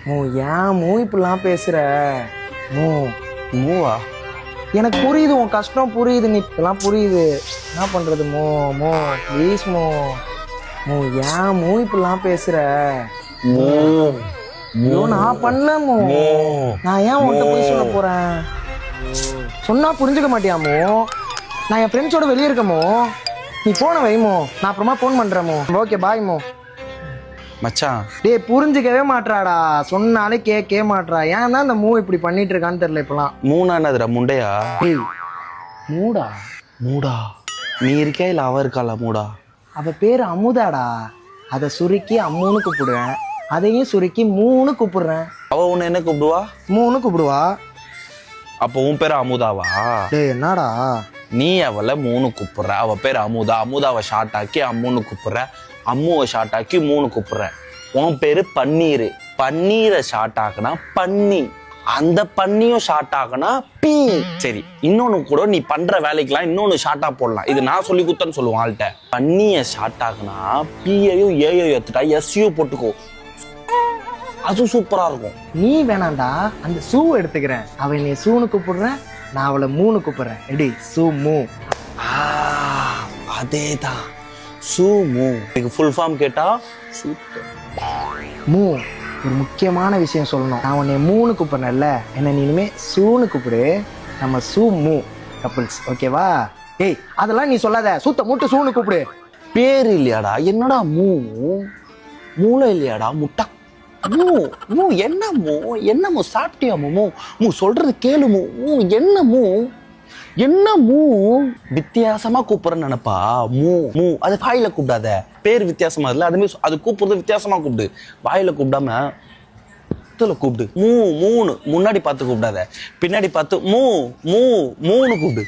மூ ஏன் மூ இப்படிலாம் பேசுற? மூ மூவா? எனக்கு புரியுது, உன் கஷ்டம் புரியுது, நீ இப்பெல்லாம் புரியுது. என்ன பண்றது? மூ மூ ப்ளீஸ் மூ. மூ ஏன் மூ இப்படிலாம் பேசுற? மூ ஐயோ நான் பண்ணல மூ. நான் ஏன் உன்கிட்ட போய் சொல்ல போறேன்? சொன்னா புரிஞ்சுக்க மாட்டியாமோ? நான் என் ஃப்ரெண்ட்ஸோட வெளியே இருக்கமோ. நீ போன வைமோ, நான் அப்புறமா ஃபோன் பண்றேமோ. ஓகே பாய் மோ. மச்சான் டேய் புரிஞ்சுக்கவே மாட்றாடா, சொன்னாலே கேட்கவே மாட்றா. ஏன் தான் இந்த மூ இப்படி பண்ணிட்டு இருக்கான்னு தெரியல இப்பெல்லாம். மூணா என்னதுடா? முண்டையா? டேய் மூடா? மூடா? நீ இருக்கியா இல்ல அவ இருக்காளா மூடா? அவ பேரு அமுதாடா. அதை சுருக்கி அம்முன்னு கூப்பிடுவேன், அதையும் சுருக்கி மூணு கூப்பிடுறேன். அவ உன்னை என்ன கூப்பிடுவா? மூணு கூப்பிடுவா. அப்போ உன் பேரு அமுதாவா? டேய் என்னடா? நீ அவளை மூணு கூப்பிடுற, அவ பேர் அமுதா. அமுதாவை ஷார்ட் ஆக்கி அம்முன்னு கூப்பிடுற, அம்முவை ஷார்ட் ஆக்கி மூணு கூப்பிடுற. உன் பேரு பன்னீர், பன்னீரை ஷார்ட் ஆக்குனா பன்னி, அந்த பன்னியும் ஷார்ட் ஆகுனா பீ. சரி, இன்னொன்னு கூட நீ பண்ற வேலைக்கெல்லாம் இன்னொன்னு ஷார்ட்டா போடலாம். இது நான் சொல்லி கொடுத்தேன்னு சொல்லுவான் ஆள்கிட்ட. பன்னிய ஷார்ட் ஆகுனா பியையும் ஏயோ எடுத்துட்டா எஸ்யூ போட்டுக்கோ, அது சூப்பரா இருக்கும். நீ வேணாண்டா, அந்த சூ எடுத்துக்கிறேன். அவ என்னை சூன்னு கூப்பிடுறேன், நான் அவளை மூணு கூப்பிடுறேன். எடி சூ மூ. அதேதான், சூமு. எனக்கு ஃபுல் ஃபார்ம் கேட்டா சூப்பர் மூ. ஒரு முக்கியமான விஷயம் சொல்லணும். நான் உன்னை மூணு கூப்பிடுறேன்ல, என்ன நீ இனிமே சூன்னு கூப்பிடு. நம்ம சூ மூ கப்பிள்ஸ், ஓகேவா? ஏய் அதெல்லாம் நீ சொல்லாத, சூத்த மூட்டு சூன்னு கூப்பிடு. பேர் இல்லையாடா? என்னடா மூ? மூளை இல்லையாடா? முட்டா மூ. மூ என்ன மூ? என்ன மூ? சாப்பிட்டியா மூ? மூ சொல்றது கேளு மூ. மூ என்ன மூ? என்ன மூ? வித்தியாசமா கூப்பிடுறேன்னு நினைப்பா மூ. மூ அது வாயில கூப்பிடாத, பேர் வித்தியாசமா இல்ல, அதுமாரி அது கூப்பிடுறது வித்தியாசமா கூப்பிடு. வாயில கூப்பிடாம கூப்பிடு. மூ மூணு. முன்னாடி பார்த்து கூப்பிடாத, பின்னாடி பார்த்து மூ மூ மூணு கூப்பிடு.